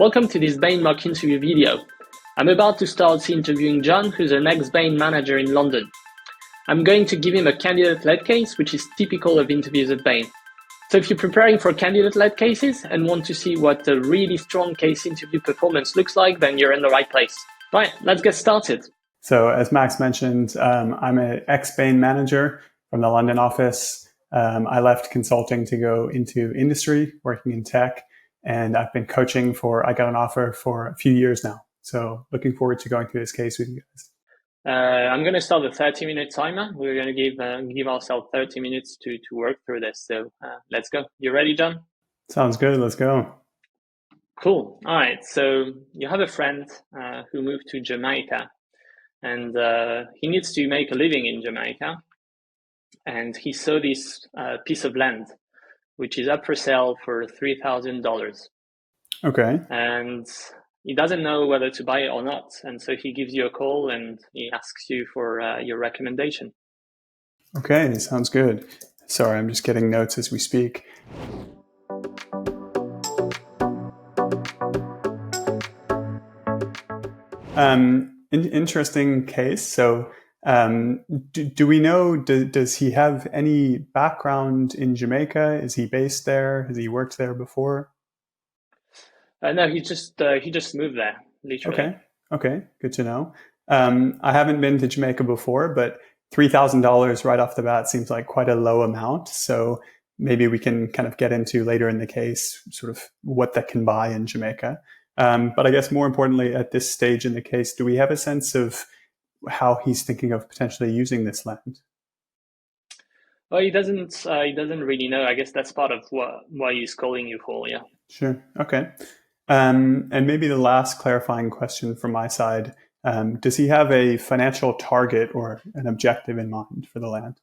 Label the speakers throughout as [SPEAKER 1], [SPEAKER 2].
[SPEAKER 1] Welcome to this Bain mock interview video. I'm about to start interviewing John, who's an ex-Bain manager in London. I'm going to give him a candidate-led case, which is typical of interviews at Bain. So if you're preparing for candidate-led cases and want to see what a really strong case interview performance looks like, then you're in the right place. Right, let's get started.
[SPEAKER 2] So as Max mentioned, I'm an ex-Bain manager from the London office. I left consulting to go into industry, working in tech, and I've been coaching for IGotAnOffer for a few years now. So looking forward to going through this case with you guys.
[SPEAKER 1] I'm going to start a 30-minute timer. We're going to give ourselves 30 minutes to work through this. So let's go. You ready, John?
[SPEAKER 2] Sounds good. Let's go.
[SPEAKER 1] Cool. All right. So you have a friend who moved to Jamaica, and he needs to make a living in Jamaica. And he saw this piece of land, which is up for sale for $3,000.
[SPEAKER 2] Okay.
[SPEAKER 1] And he doesn't know whether to buy it or not. And so he gives you a call and he asks you for your recommendation.
[SPEAKER 2] Okay, sounds good. Sorry, I'm just getting notes as we speak. Interesting case. So do we know, does he have any background in Jamaica? Is he based there? Has he worked there before?
[SPEAKER 1] No, he just moved there, literally.
[SPEAKER 2] Okay, good to know. I haven't been to Jamaica before, but $3,000 right off the bat seems like quite a low amount. So maybe we can kind of get into later in the case sort of what that can buy in Jamaica. But I guess more importantly, at this stage in the case, do we have a sense of how he's thinking of potentially using this land?
[SPEAKER 1] Well, he doesn't really know. I guess that's part of why he's calling you for, yeah.
[SPEAKER 2] Sure. Okay. And maybe the last clarifying question from my side, does he have a financial target or an objective in mind for the land?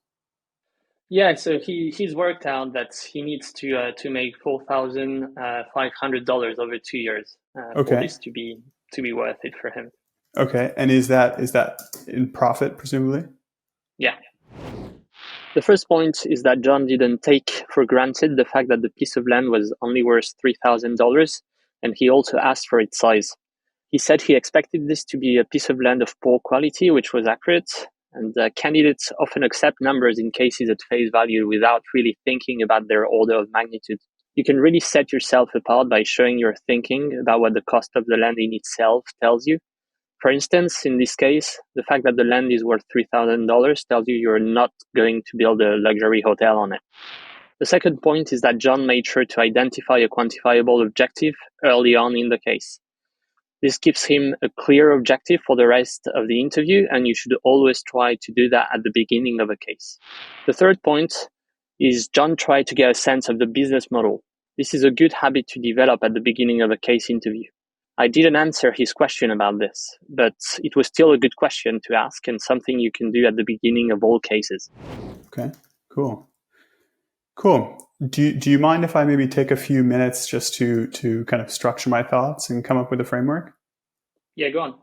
[SPEAKER 1] Yeah, so he's worked out that he needs to make $4,500 over 2 years for this to be worth it for him.
[SPEAKER 2] Okay, and is that in profit, presumably?
[SPEAKER 1] Yeah. The first point is that John didn't take for granted the fact that the piece of land was only worth $3,000, and he also asked for its size. He said he expected this to be a piece of land of poor quality, which was accurate, and candidates often accept numbers in cases at face value without really thinking about their order of magnitude. You can really set yourself apart by showing your thinking about what the cost of the land in itself tells you. For instance, in this case, the fact that the land is worth $3,000 tells you you're not going to build a luxury hotel on it. The second point is that John made sure to identify a quantifiable objective early on in the case. This gives him a clear objective for the rest of the interview, and you should always try to do that at the beginning of a case. The third point is John tried to get a sense of the business model. This is a good habit to develop at the beginning of a case interview. I didn't answer his question about this, but it was still a good question to ask and something you can do at the beginning of all cases.
[SPEAKER 2] Okay, cool. Do you mind if I maybe take a few minutes just to kind of structure my thoughts and come up with a framework?
[SPEAKER 1] Yeah, go on.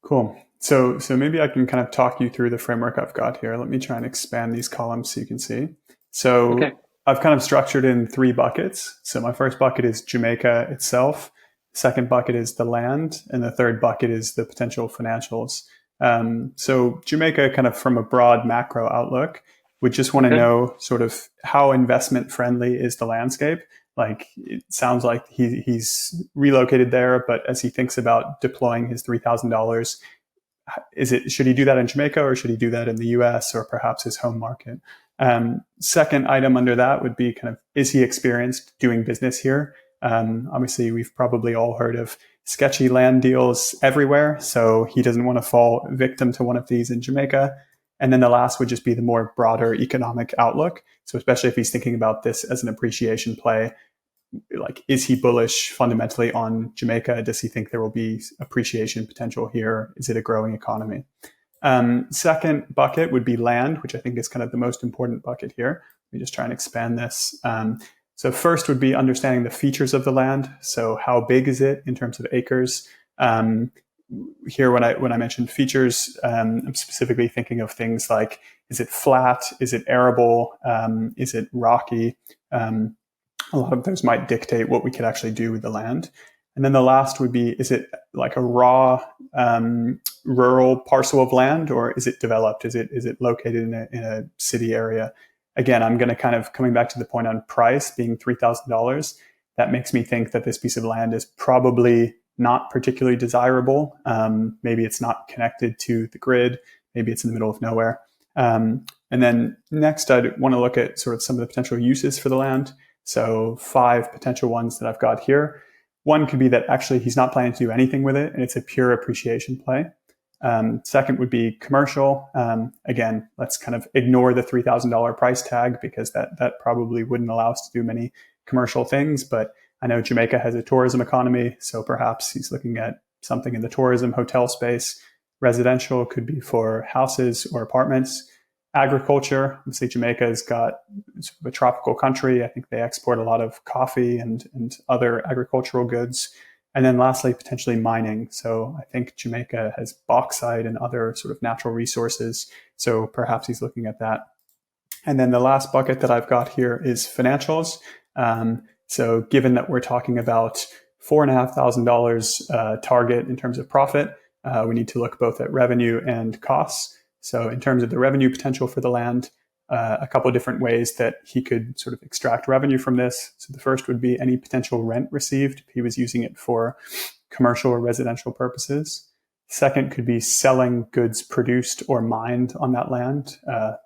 [SPEAKER 2] Cool. So maybe I can kind of talk you through the framework I've got here. Let me try and expand these columns so you can see. So okay. I've kind of structured in 3 buckets. So my first bucket is Jamaica itself. Second bucket is the land. And the third bucket is the potential financials. So Jamaica, kind of from a broad macro outlook, would just want to know sort of how investment friendly is the landscape. Like it sounds like he's relocated there, but as he thinks about deploying his $3,000, should he do that in Jamaica or should he do that in the US or perhaps his home market? Second item under that would be kind of, is he experienced doing business here? Obviously, we've probably all heard of sketchy land deals everywhere, so he doesn't want to fall victim to one of these in Jamaica. And then the last would just be the more broader economic outlook. So especially if he's thinking about this as an appreciation play, like, is he bullish fundamentally on Jamaica? Does he think there will be appreciation potential here? Is it a growing economy? Second bucket would be land, which I think is kind of the most important bucket here. Let me just try and expand this. So first would be understanding the features of the land. So how big is it in terms of acres? here when I mentioned features, I'm specifically thinking of things like, is it flat? Is it arable? Is it rocky? A lot of those might dictate what we could actually do with the land. And then the last would be, is it like a raw rural parcel of land, or is it developed? Is it located in a city area? Again, I'm going to kind of coming back to the point on price being $3,000. That makes me think that this piece of land is probably not particularly desirable. Maybe it's not connected to the grid. Maybe it's in the middle of nowhere. And then next, I'd want to look at sort of some of the potential uses for the land. So 5 potential ones that I've got here. One could be that actually he's not planning to do anything with it, and it's a pure appreciation play. Second would be commercial. Again, let's kind of ignore the $3,000 price tag because that probably wouldn't allow us to do many commercial things. But I know Jamaica has a tourism economy, so perhaps he's looking at something in the tourism hotel space. Residential could be for houses or apartments. Agriculture, obviously Jamaica has got sort of a tropical country. I think they export a lot of coffee and other agricultural goods. And then lastly, potentially mining. So I think Jamaica has bauxite and other sort of natural resources. So perhaps he's looking at that. And then the last bucket that I've got here is financials. So given that we're talking about $4,500 target in terms of profit, we need to look both at revenue and costs. So in terms of the revenue potential for the land, a couple of different ways that he could sort of extract revenue from this. So the first would be any potential rent received if he was using it for commercial or residential purposes. Second could be selling goods produced or mined on that land.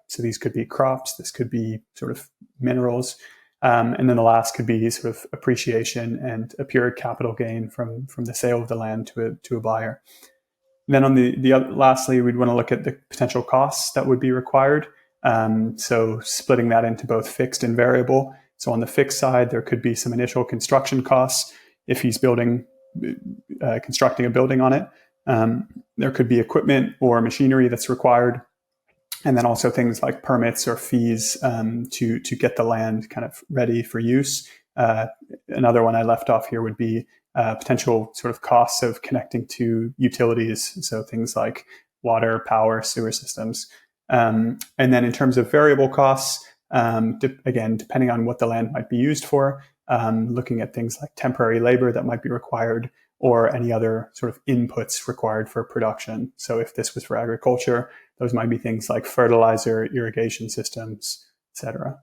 [SPEAKER 2] So these could be crops, this could be sort of minerals. And then the last could be sort of appreciation and a pure capital gain from the sale of the land to a buyer. And then on the other, lastly, we'd want to look at the potential costs that would be required. So splitting that into both fixed and variable. So on the fixed side, there could be some initial construction costs if he's constructing a building on it. There could be equipment or machinery that's required. And then also things like permits or fees to get the land kind of ready for use. Another one I left off here would be potential sort of costs of connecting to utilities. So things like water, power, sewer systems. And then in terms of variable costs, again, depending on what the land might be used for, looking at things like temporary labor that might be required or any other sort of inputs required for production. So if this was for agriculture, those might be things like fertilizer, irrigation systems, etc.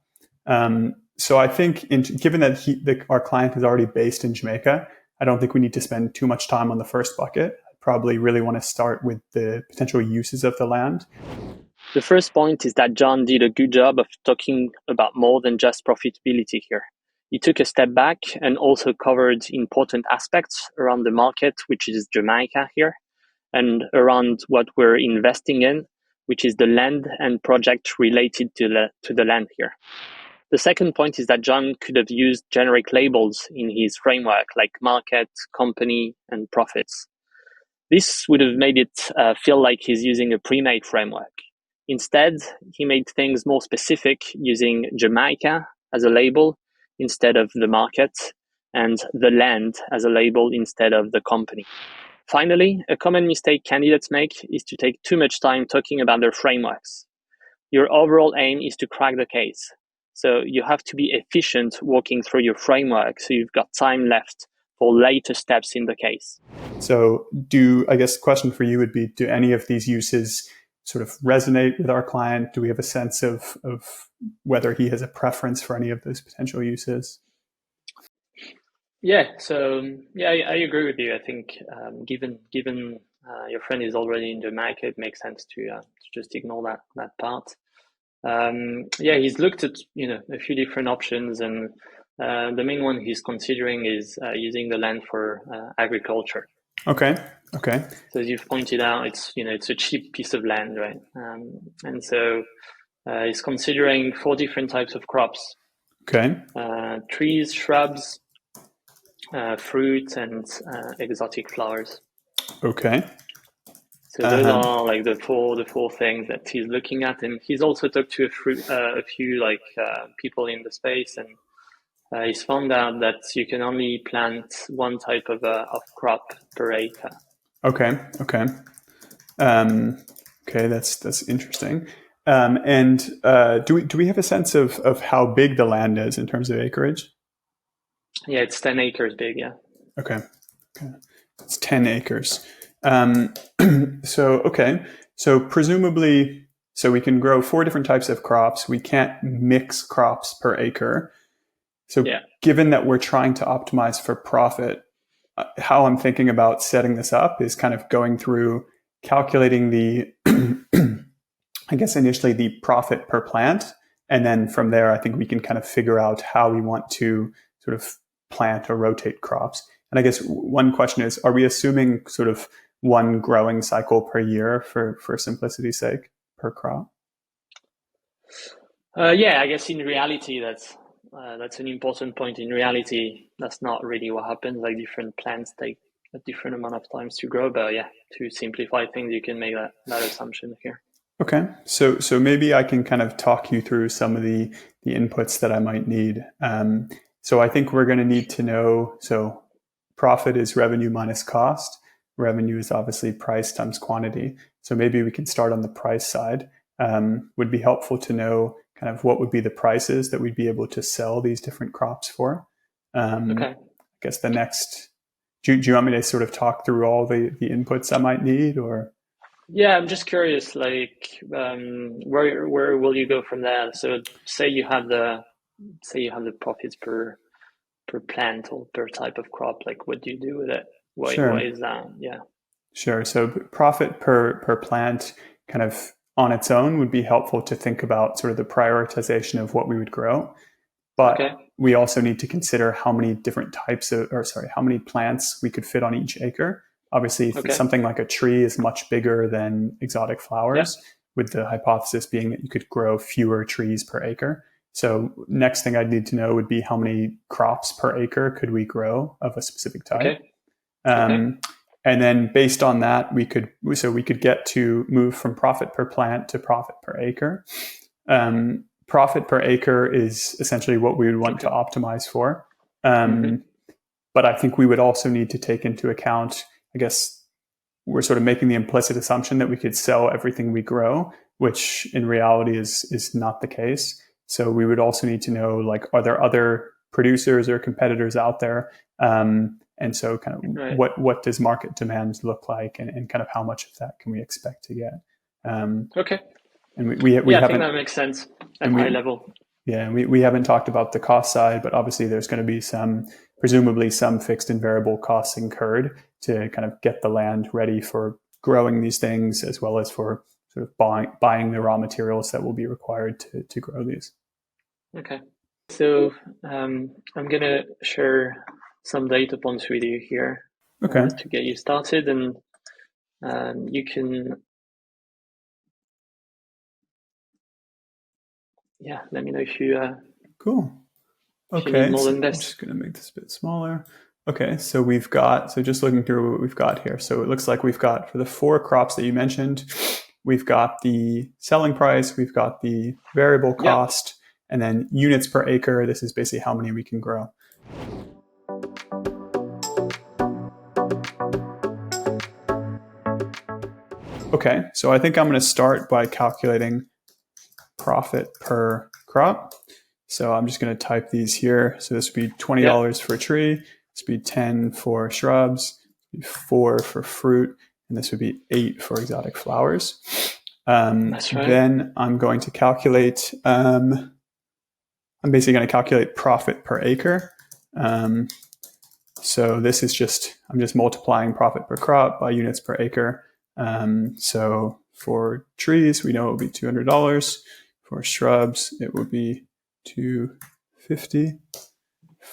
[SPEAKER 2] So I think given that our client is already based in Jamaica, I don't think we need to spend too much time on the first bucket. I probably really want to start with the potential uses of the land.
[SPEAKER 1] The first point is that John did a good job of talking about more than just profitability here. He took a step back and also covered important aspects around the market, which is Jamaica here, and around what we're investing in, which is the land and project related to the land here. The second point is that John could have used generic labels in his framework like market, company, and profits. This would have made it feel like he's using a pre-made framework. Instead, he made things more specific using Jamaica as a label instead of the market and the land as a label instead of the company. Finally, a common mistake candidates make is to take too much time talking about their frameworks. Your overall aim is to crack the case. So you have to be efficient walking through your framework so you've got time left for later steps in the case.
[SPEAKER 2] So I guess the question for you would be, do any of these uses sort of resonate with our client? Do we have a sense of whether he has a preference for any of those potential uses?
[SPEAKER 1] Yeah, so I agree with you. I think given your friend is already in Jamaica, it makes sense to just ignore that part. He's looked at a few different options, and the main one he's considering is using the land for agriculture.
[SPEAKER 2] Okay.
[SPEAKER 1] So as you've pointed out, it's a cheap piece of land, right? And so he's considering 4 different types of crops.
[SPEAKER 2] Okay.
[SPEAKER 1] Trees, shrubs, fruit, and exotic flowers.
[SPEAKER 2] Okay.
[SPEAKER 1] So those are like the four things that he's looking at, and he's also talked to a few people in the space, and he's found out that you can only plant one type of crop per acre.
[SPEAKER 2] Okay. Okay. Okay. That's interesting. Do we have a sense of how big the land is in terms of acreage?
[SPEAKER 1] Yeah, it's 10 acres big. Yeah.
[SPEAKER 2] Okay. Okay. It's 10 acres. Um, okay. So presumably, so we can grow four different types of crops. We can't mix crops per acre. So
[SPEAKER 1] Yeah.
[SPEAKER 2] given that we're trying to optimize for profit, how I'm thinking about setting this up is kind of going through calculating the, I guess initially the profit per plant. And then from there, I think we can kind of figure out how we want to sort of plant or rotate crops. And I guess one question is, are we assuming sort of one growing cycle per year for simplicity's sake per crop?
[SPEAKER 1] Yeah, I guess in reality, that's an important point. In reality, that's not really what happens. Like different plants take a different amount of times to grow. But yeah, to simplify things, you can make that assumption here.
[SPEAKER 2] Okay, so maybe I can kind of talk you through some of the inputs that I might need. So I think we're going to need to know. So profit is revenue minus cost. Revenue is obviously price times quantity. So maybe we can start on the price side. Would be helpful to know kind of what would be the prices that we'd be able to sell these different crops for.
[SPEAKER 1] Okay.
[SPEAKER 2] I guess the next. Do you want me to sort of talk through all the inputs I might need, or?
[SPEAKER 1] Yeah, I'm just curious, like, where will you go from there? So say you have the profits per plant or per type of crop. Like, what do you do with it? What
[SPEAKER 2] Sure.
[SPEAKER 1] is that? Yeah.
[SPEAKER 2] Sure. So profit per plant kind of on its own would be helpful to think about sort of the prioritization of what we would grow. But
[SPEAKER 1] Okay.
[SPEAKER 2] we also need to consider how many different types of, or sorry, how many plants we could fit on each acre. Obviously,
[SPEAKER 1] Okay.
[SPEAKER 2] something like a tree is much bigger than exotic
[SPEAKER 1] Yeah.
[SPEAKER 2] flowers, with the hypothesis being that you could grow fewer trees per acre. So next thing I'd need to know would be how many crops per acre could we grow of a specific type.
[SPEAKER 1] Okay. Okay.
[SPEAKER 2] Um, and then based on that, we could get to move from profit per plant to profit per acre. Profit per acre is essentially what we would want to
[SPEAKER 1] Okay.
[SPEAKER 2] optimize for.
[SPEAKER 1] Mm-hmm.
[SPEAKER 2] Um, but I think we would also need to take into account, I guess, we're sort of making the implicit assumption that we could sell everything we grow, which in reality is not the case. So we would also need to know, like, are there other producers or competitors out there? And so kind of
[SPEAKER 1] Right.
[SPEAKER 2] what does market demand look like, and kind of how much of that can we expect to get? Um,
[SPEAKER 1] Okay.
[SPEAKER 2] and we
[SPEAKER 1] Yeah, I think
[SPEAKER 2] haven't
[SPEAKER 1] that makes sense at
[SPEAKER 2] and
[SPEAKER 1] high
[SPEAKER 2] we
[SPEAKER 1] level.
[SPEAKER 2] yeah, we haven't talked about the cost side, but obviously there's going to be presumably some fixed and variable costs incurred to kind of get the land ready for growing these things, as well as for sort of buying the raw materials that will be required to grow these.
[SPEAKER 1] Okay. So I'm gonna share some data points with you here
[SPEAKER 2] Okay,
[SPEAKER 1] to get you started, and you can, yeah, let me know
[SPEAKER 2] cool.
[SPEAKER 1] if you need
[SPEAKER 2] Okay,
[SPEAKER 1] more
[SPEAKER 2] so
[SPEAKER 1] than
[SPEAKER 2] I'm
[SPEAKER 1] this.
[SPEAKER 2] just going to make this a bit smaller. Okay, so just looking through what we've got here. So it looks like we've got, for the four crops that you mentioned, we've got the selling price, we've got the variable
[SPEAKER 1] Yeah.
[SPEAKER 2] cost, and then units per acre. This is basically how many we can grow. Okay, so I think I'm going to start by calculating profit per crop. So I'm just going to type these here. So this would be
[SPEAKER 1] Yeah.
[SPEAKER 2] $20 for a tree. This would be 10 for shrubs, 4 for fruit, and this would be 8 for exotic flowers.
[SPEAKER 1] That's right.
[SPEAKER 2] Then I'm going to calculate. I'm basically going to calculate profit per acre. Um, so this is I'm just multiplying profit per crop by units per acre. So for trees, we know it will be $200. For shrubs, it would be $250.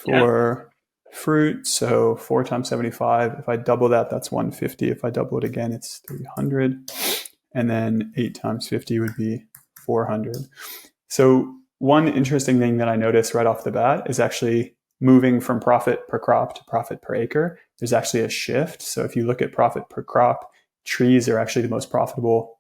[SPEAKER 1] Yeah.
[SPEAKER 2] For fruit, so 4 times 75. If I double that, that's 150. If I double it again, it's 300. And then 8 times 50 would be 400. So one interesting thing that I noticed right off the bat is actually moving from profit per crop to profit per acre. There's actually a shift. So if you look at profit per crop, trees are actually the most profitable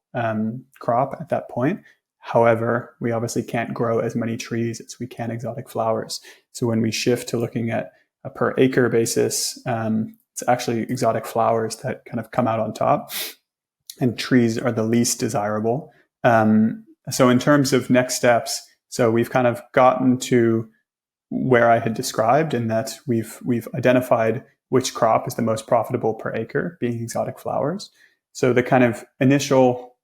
[SPEAKER 2] crop at that point. However, we obviously can't grow as many trees as we can exotic flowers. So when we shift to looking at a per acre basis, it's actually exotic flowers that kind of come out on top, and trees are the least desirable. So in terms of next steps, so we've kind of gotten to where I had described, in that we've identified which crop is the most profitable per acre, being exotic flowers. So the kind of initial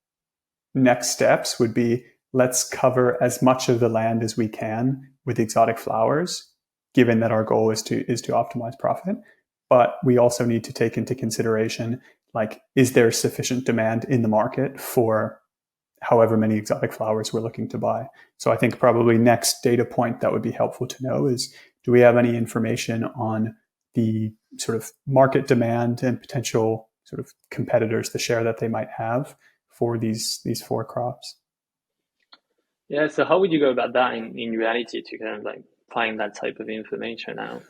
[SPEAKER 2] next steps would be, let's cover as much of the land as we can with exotic flowers, given that our goal is to optimize profit. But we also need to take into consideration, like, is there sufficient demand in the market for however many exotic flowers we're looking to buy? So I think probably next data point that would be helpful to know is, do we have any information on the sort of market demand and potential sort of competitors, the share that they might have for these four crops?
[SPEAKER 1] Yeah, so how would you go about that in reality to kind of like find that type of information out?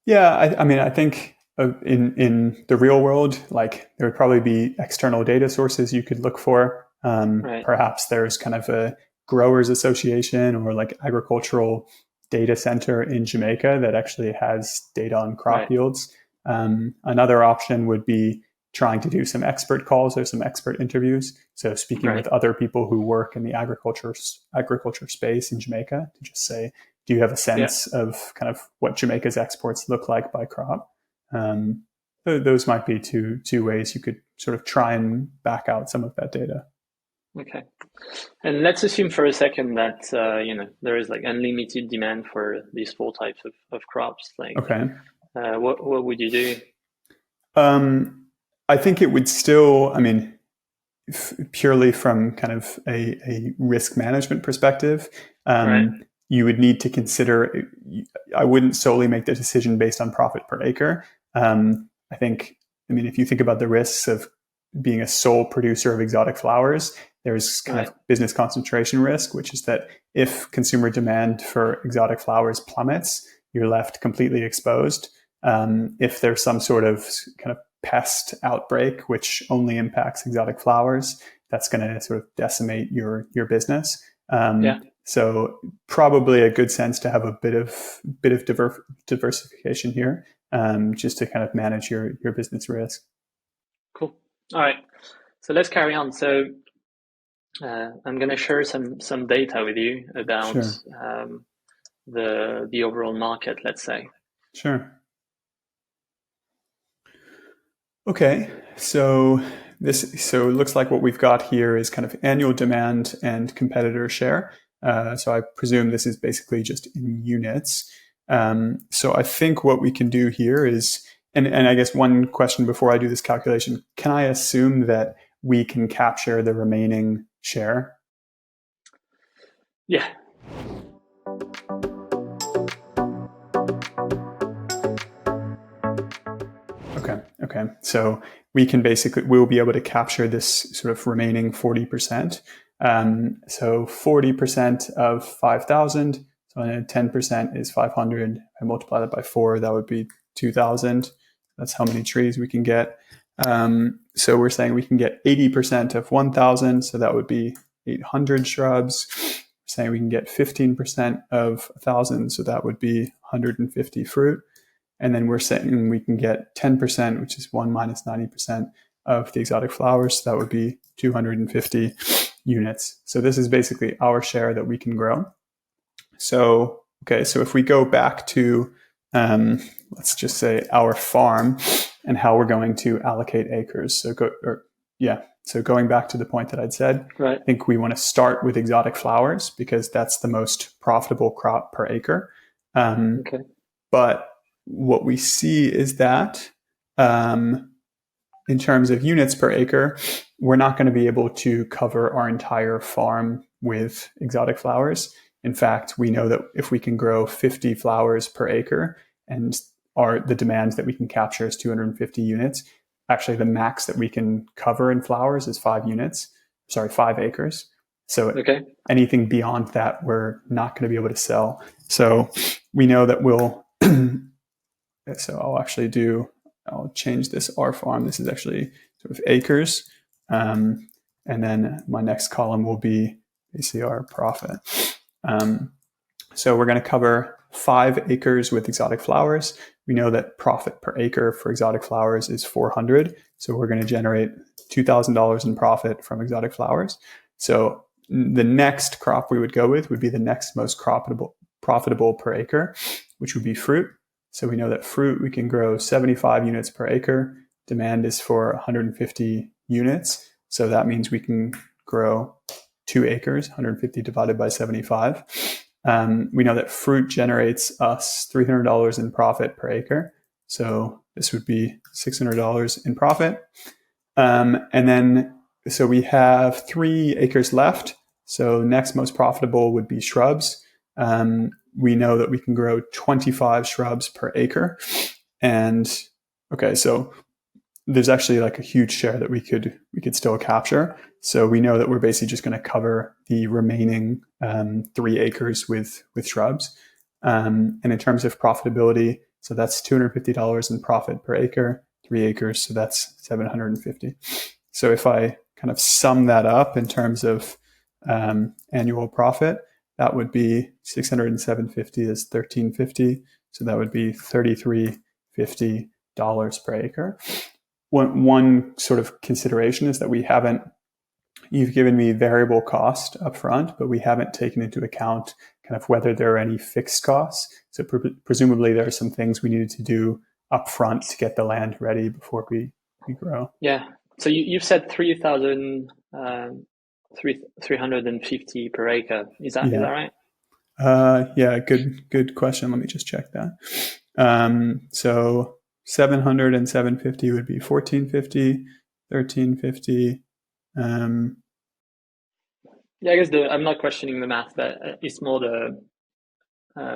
[SPEAKER 2] Yeah, I mean, I think in the real world, like, there would probably be external data sources you could look for.
[SPEAKER 1] Right.
[SPEAKER 2] Perhaps there's kind of a growers association or like agricultural data center in Jamaica that actually has data on crop
[SPEAKER 1] Right.
[SPEAKER 2] yields. Another option would be trying to do some expert calls or some expert interviews. So speaking
[SPEAKER 1] Right.
[SPEAKER 2] with other people who work in the agriculture space in Jamaica, to just say, do you have a
[SPEAKER 1] Yeah.
[SPEAKER 2] sense of kind of what Jamaica's exports look like by crop? Those might be two ways you could sort of try and back out some of that data.
[SPEAKER 1] Okay. And let's assume for a second that there is like unlimited demand for these four types of crops. Like,
[SPEAKER 2] Okay.
[SPEAKER 1] what would you do?
[SPEAKER 2] I think it would still, I mean, purely from kind of a risk management perspective,
[SPEAKER 1] Right.
[SPEAKER 2] you would need to consider, I wouldn't solely make the decision based on profit per acre. I think, I mean, if you think about the risks of being a sole producer of exotic flowers, there's kind
[SPEAKER 1] Right.
[SPEAKER 2] of business concentration risk, which is that if consumer demand for exotic flowers plummets, you're left completely exposed. If there's some sort of kind of pest outbreak, which only impacts exotic flowers, that's going to sort of decimate your business.
[SPEAKER 1] Yeah.
[SPEAKER 2] So probably a good sense to have a bit of diversification here, just to kind of manage your business risk.
[SPEAKER 1] Cool. All right. So let's carry on. So I'm going to share some data with you about
[SPEAKER 2] Sure.
[SPEAKER 1] the overall market, let's say.
[SPEAKER 2] Sure. Okay, so it looks like what we've got here is kind of annual demand and competitor share. So I presume this is basically just in units. So I think what we can do here is, and I guess one question before I do this calculation, can I assume that we can capture the remaining share?
[SPEAKER 1] Yeah.
[SPEAKER 2] Okay. So we'll be able to capture this sort of remaining 40%. So 40% of 5,000. So 10% is 500. I multiply that by 4, that would be 2,000. That's how many trees we can get. So we're saying we can get 80% of 1,000. So that would be 800 shrubs. We're saying we can get 15% of 1,000. So that would be 150 fruit. And then we're saying we can get 10%, which is 1 minus 90% of the exotic flowers. So that would be 250 units. So this is basically our share that we can grow. So, okay, so if we go back to, let's just say our farm and how we're going to allocate acres. So going back to the point that I'd said,
[SPEAKER 1] Right.
[SPEAKER 2] I think we want to start with exotic flowers because that's the most profitable crop per acre.
[SPEAKER 1] Okay.
[SPEAKER 2] But what we see is that in terms of units per acre, we're not going to be able to cover our entire farm with exotic flowers. In fact, we know that if we can grow 50 flowers per acre and the demand that we can capture is 250 units, actually the max that we can cover in flowers is 5 acres. So anything beyond that, we're not going to be able to sell. So we know that so I'll change this R farm. This is actually sort of acres. And then my next column will be basically our profit. So we're going to cover 5 acres with exotic flowers, we know that profit per acre for exotic flowers is 400. So we're going to generate $2,000 in profit from exotic flowers. So the next crop we would go with would be the next most profitable per acre, which would be fruit. So we know that fruit, we can grow 75 units per acre. Demand is for 150 units. So that means we can grow 2 acres, 150 divided by 75. We know that fruit generates us $300 in profit per acre. So this would be $600 in profit. And then, so we have 3 acres left. So next most profitable would be shrubs. We know that we can grow 25 shrubs per acre. And okay, so there's actually like a huge share that we could still capture. So we know that we're basically just going to cover the remaining 3 acres with shrubs. And in terms of profitability, so that's $250 in profit per acre, 3 acres, so that's $750. So if I kind of sum that up in terms of annual profit, that would be 600 and 750 is 1350. So that would be $33.50 per acre. One sort of consideration is that you've given me variable cost up front, but we haven't taken into account kind of whether there are any fixed costs. So presumably there are some things we needed to do up front to get the land ready before we grow.
[SPEAKER 1] Yeah. So you've said 3,350 per acre. Is that right?
[SPEAKER 2] Yeah, good question. Let me just check that. So 700 and 750 would be 1450, 1350.
[SPEAKER 1] Yeah, I guess I'm not questioning the math, but it's more the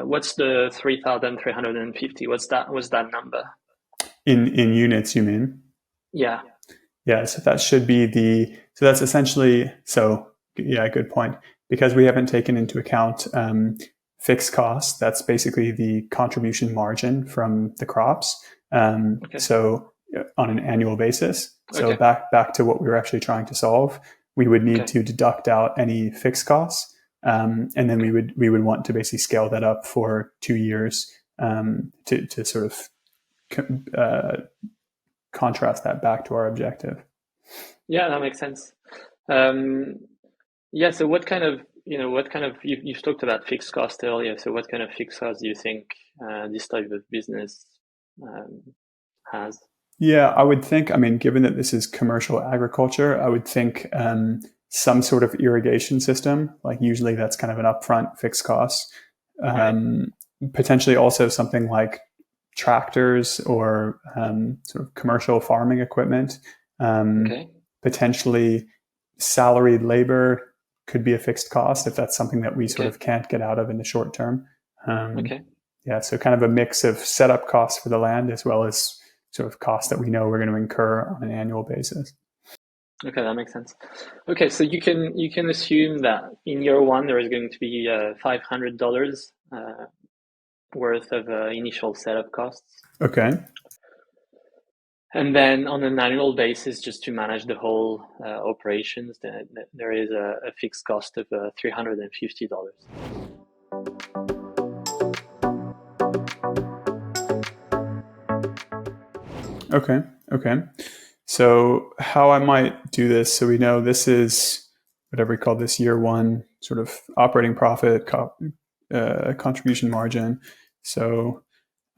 [SPEAKER 1] what's the 3,350? What's that number?
[SPEAKER 2] In units, you mean?
[SPEAKER 1] Yeah.
[SPEAKER 2] Yeah, so that should be so that's essentially, yeah, good point. Because we haven't taken into account fixed costs, that's basically the contribution margin from the crops. Okay. So on an annual basis. So back to what we were actually trying to solve, we would need to deduct out any fixed costs. And then we would want to basically scale that up for 2 years to sort of contrast that back to our objective.
[SPEAKER 1] Yeah, that makes sense. Yeah. So what kind of you've talked about fixed cost earlier. So what kind of fixed costs do you think this type of business has?
[SPEAKER 2] Yeah, I would think, I mean, given that this is commercial agriculture, I would think some sort of irrigation system, like usually that's kind of an upfront fixed cost. Potentially also something like tractors or sort of commercial farming equipment. Potentially salaried labor could be a fixed cost if that's something that we sort of can't get out of in the short term. Yeah, so kind of a mix of setup costs for the land as well as sort of costs that we know we're going to incur on an annual basis.
[SPEAKER 1] Okay, that makes sense. Okay, so you can assume that in year one there is going to be $500 worth of initial setup costs.
[SPEAKER 2] Okay.
[SPEAKER 1] And then on an annual basis, just to manage the whole operations, there is a fixed cost of $350.
[SPEAKER 2] Okay. So how I might do this, so we know this is whatever we call this year one sort of operating profit, contribution margin. So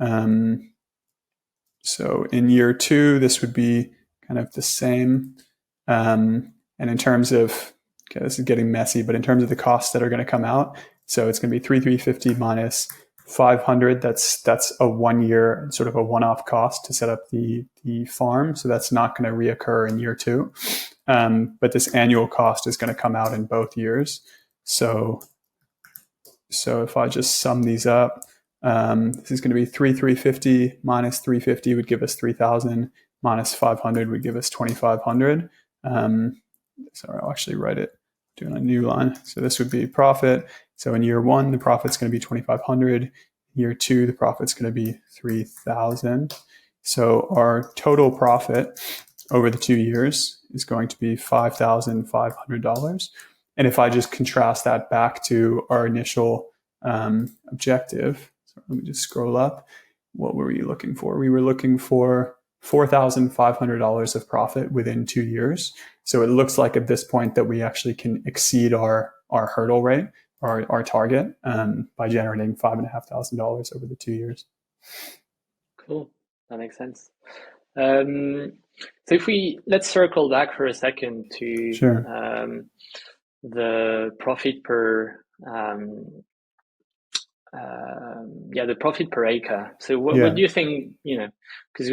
[SPEAKER 2] in year 2, this would be kind of the same. And in terms of, this is getting messy, but in terms of the costs that are going to come out, so it's going to be 3,350 minus 500. That's a 1 year sort of a one-off cost to set up the farm. So that's not going to reoccur in year 2. But this annual cost is going to come out in both years. So if I just sum these up, this is going to be 3,350 minus 350 would give us 3,000 minus 500 would give us 2,500. Sorry, I'll actually write it doing a new line. So this would be profit. So in year 1, the profit's going to be 2,500. Year 2, the profit's going to be 3,000. So our total profit over the 2 years is going to be $5,500. And if I just contrast that back to our initial objective, let me just scroll up. What were we looking for? We were looking for $4,500 of profit within 2 years. So it looks like at this point that we actually can exceed our hurdle rate, our target, by generating $5,500 over the 2 years.
[SPEAKER 1] Cool. That makes sense. So let's circle back for a second to
[SPEAKER 2] Sure.
[SPEAKER 1] The profit per the profit per acre. So what do you think, because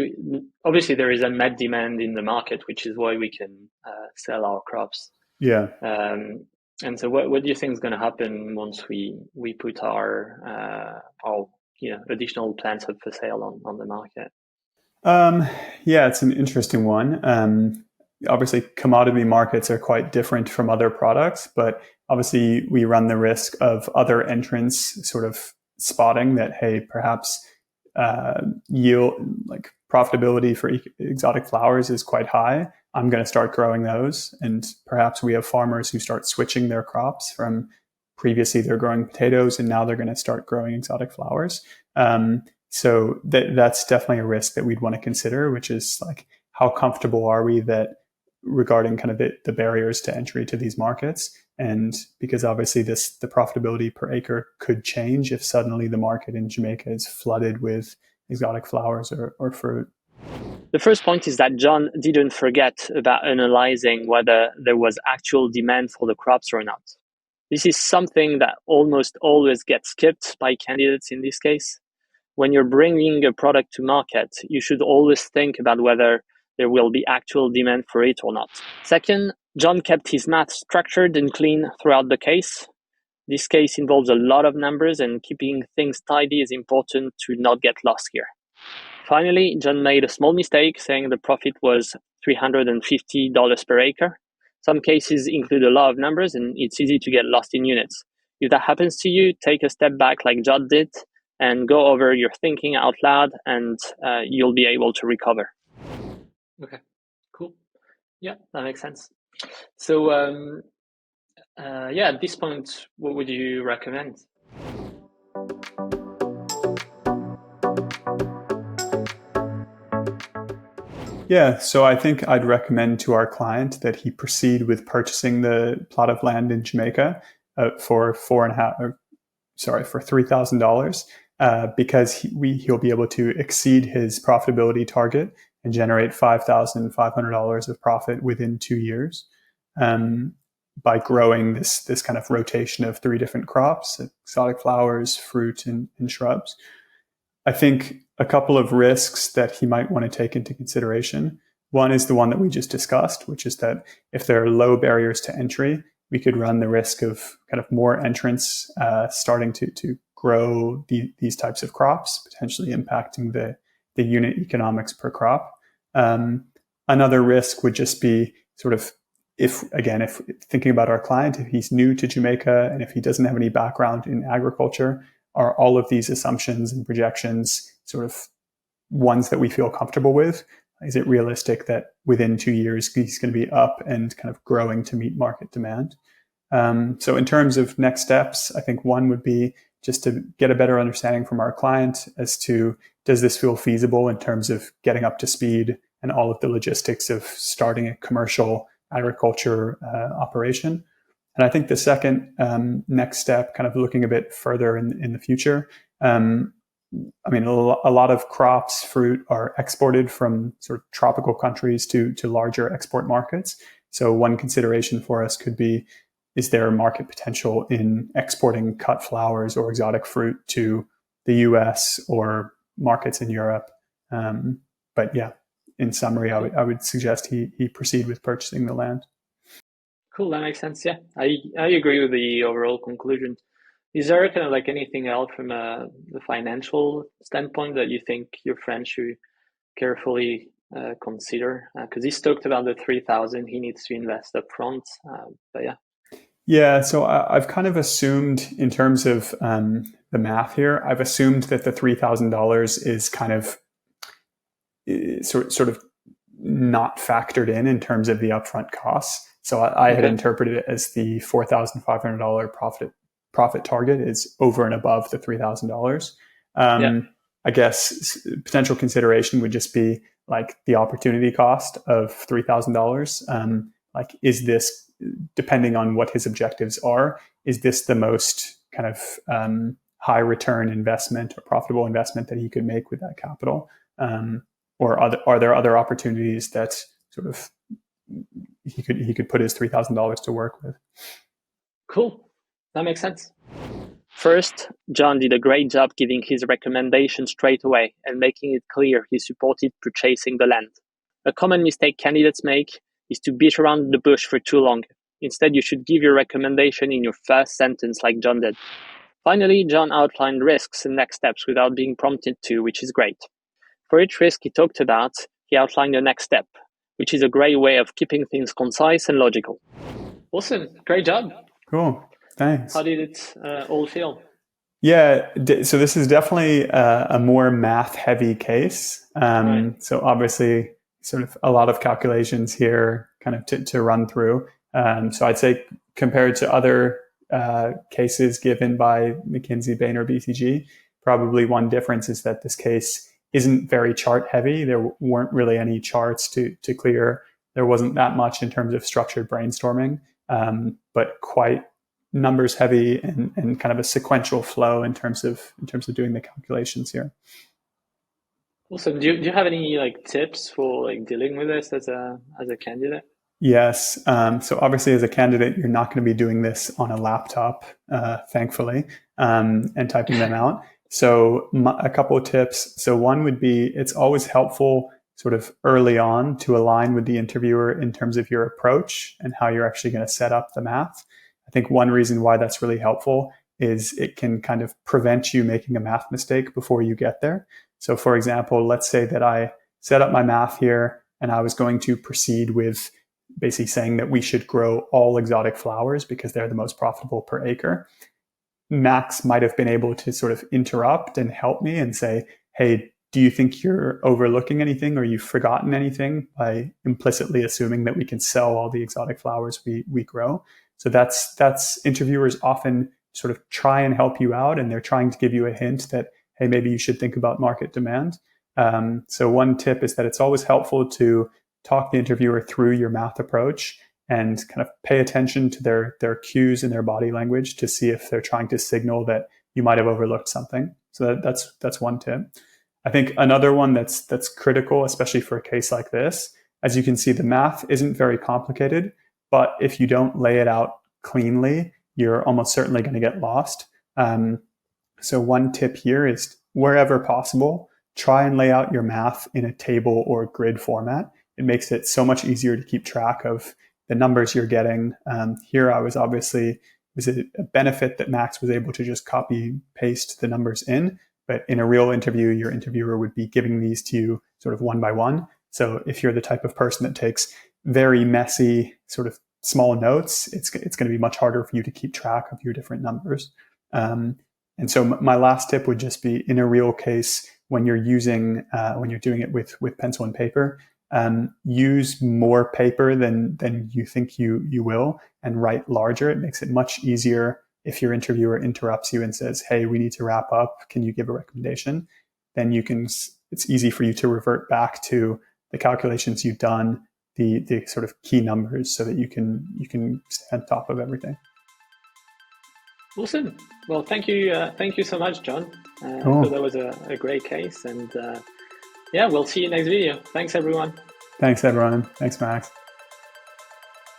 [SPEAKER 1] obviously there is unmet demand in the market, which is why we can sell our crops.
[SPEAKER 2] Yeah.
[SPEAKER 1] And so what do you think is going to happen once we put our additional plants up for sale on the market?
[SPEAKER 2] Yeah, it's an interesting one. Obviously, commodity markets are quite different from other products, but obviously we run the risk of other entrants sort of spotting that, hey, perhaps yield, like profitability for exotic flowers is quite high. I'm going to start growing those. And perhaps we have farmers who start switching their crops from previously they're growing potatoes and now they're going to start growing exotic flowers. So that's definitely a risk that we'd want to consider, which is like, how comfortable are we that regarding kind of the barriers to entry to these markets? And because obviously the profitability per acre could change if suddenly the market in Jamaica is flooded with exotic flowers or fruit.
[SPEAKER 1] The first point is that John didn't forget about analyzing whether there was actual demand for the crops or not. This is something that almost always gets skipped by candidates in this case. When you're bringing a product to market, you should always think about whether there will be actual demand for it or not. Second, John kept his math structured and clean throughout the case. This case involves a lot of numbers, and keeping things tidy is important to not get lost here. Finally, John made a small mistake saying the profit was $350 per acre. Some cases include a lot of numbers, and it's easy to get lost in units. If that happens to you, take a step back like John did and go over your thinking out loud, and you'll be able to recover. Okay, cool. Yeah, that makes sense. So, at this point, what would you recommend?
[SPEAKER 2] Yeah, so I think I'd recommend to our client that he proceed with purchasing the plot of land in Jamaica for $3,000 because he'll be able to exceed his profitability target and generate $5,500 of profit within 2 years by growing this kind of rotation of 3 different crops: exotic flowers, fruit, and shrubs. I think a couple of risks that he might want to take into consideration. One is the one that we just discussed, which is that if there are low barriers to entry, we could run the risk of kind of more entrants starting to grow these types of crops, potentially impacting the unit economics per crop. Another risk would just be sort of, if thinking about our client, if he's new to Jamaica and if he doesn't have any background in agriculture, are all of these assumptions and projections sort of ones that we feel comfortable with? Is it realistic that within 2 years he's going to be up and kind of growing to meet market demand? So in terms of next steps, I think one would be just to get a better understanding from our client as to, does this feel feasible in terms of getting up to speed and all of the logistics of starting a commercial agriculture operation? And I think the second next step, kind of looking a bit further in the future, I mean, a lot of crops, fruit are exported from sort of tropical countries to larger export markets. So one consideration for us could be, is there a market potential in exporting cut flowers or exotic fruit to the US or markets in Europe? But yeah, in summary, I would suggest he proceed with purchasing the land.
[SPEAKER 1] Cool, that makes sense. Yeah, I agree with the overall conclusion. Is there kind of like anything else from the financial standpoint that you think your friend should carefully consider? Because he's talked about the 3,000 he needs to invest up front. But yeah.
[SPEAKER 2] Yeah, so I've kind of assumed in terms of the math here, I've assumed that the $3,000 is kind of sort of not factored in terms of the upfront costs. So I had interpreted it as the $4,500 profit target is over and above the $3,000. I guess potential consideration would just be like the opportunity cost of $3,000. Like, is this, depending on what his objectives are, is this the most kind of high return investment or profitable investment that he could make with that capital? Or are there other opportunities that sort of he could put his $3,000 to work with?
[SPEAKER 1] Cool. That makes sense. First, John did a great job giving his recommendation straight away and making it clear he supported purchasing the land. A common mistake candidates make is to beat around the bush for too long. Instead, you should give your recommendation in your first sentence like John did. Finally, John outlined risks and next steps without being prompted to, which is great. For each risk he talked about, he outlined a next step, which is a great way of keeping things concise and logical. Awesome. Great job.
[SPEAKER 2] Cool. Thanks.
[SPEAKER 1] How did it all feel?
[SPEAKER 2] Yeah, so this is definitely a more math-heavy case. Right. So obviously, sort of a lot of calculations here kind of to run through. So I'd say compared to other cases given by McKinsey, Bain, or BCG, probably one difference is that this case isn't very chart-heavy. There weren't really any charts to clear. There wasn't that much in terms of structured brainstorming, but quite numbers heavy and kind of a sequential flow in terms of doing the calculations here.
[SPEAKER 1] Awesome. Do you have any like tips for like dealing with this as a candidate?
[SPEAKER 2] Yes. So obviously, as a candidate, you're not going to be doing this on a laptop, thankfully, and typing them out. So a couple of tips. So one would be, it's always helpful sort of early on to align with the interviewer in terms of your approach and how you're actually going to set up the math. I think one reason why that's really helpful is it can kind of prevent you making a math mistake before you get there. So for example, let's say that I set up my math here and I was going to proceed with basically saying that we should grow all exotic flowers because they're the most profitable per acre. Max might have been able to sort of interrupt and help me and say, hey, do you think you're overlooking anything or you've forgotten anything by implicitly assuming that we can sell all the exotic flowers we grow? So that's interviewers often sort of try and help you out, and they're trying to give you a hint that, hey, maybe you should think about market demand. So one tip is that it's always helpful to talk the interviewer through your math approach and kind of pay attention to their cues and their body language to see if they're trying to signal that you might have overlooked something. So that's one tip. I think another one that's critical, especially for a case like this, as you can see, the math isn't very complicated, but if you don't lay it out cleanly, you're almost certainly going to get lost. So one tip here is, wherever possible, try and lay out your math in a table or grid format. It makes it so much easier to keep track of the numbers you're getting. Here, it was a benefit that Max was able to just copy paste the numbers in. But in a real interview, your interviewer would be giving these to you sort of one by one. So if you're the type of person that takes very messy sort of small notes, it's going to be much harder for you to keep track of your different numbers. And so my last tip would just be, in a real case, when you're doing it with pencil and paper, use more paper than you think you will, and write larger. It makes it much easier if your interviewer interrupts you and says, hey, we need to wrap up, can you give a recommendation? Then it's easy for you to revert back to the calculations you've done, the sort of key numbers, so that you can stay on top of everything.
[SPEAKER 1] Awesome. Well, thank you so much, John.
[SPEAKER 2] Cool.
[SPEAKER 1] So that was a great case, and we'll see you next video. Thanks, everyone.
[SPEAKER 2] Thanks, everyone. Thanks, Max.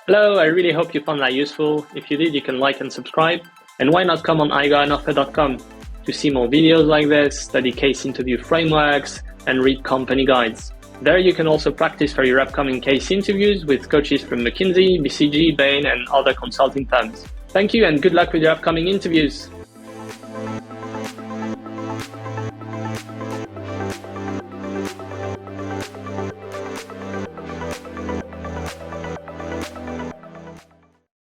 [SPEAKER 1] Hello, I really hope you found that useful. If you did, you can like and subscribe. And why not come on IGotAnOffer.com to see more videos like this, study case interview frameworks, and read company guides. There you can also practice for your upcoming case interviews with coaches from McKinsey, BCG, Bain, and other consulting firms. Thank you and good luck with your upcoming interviews.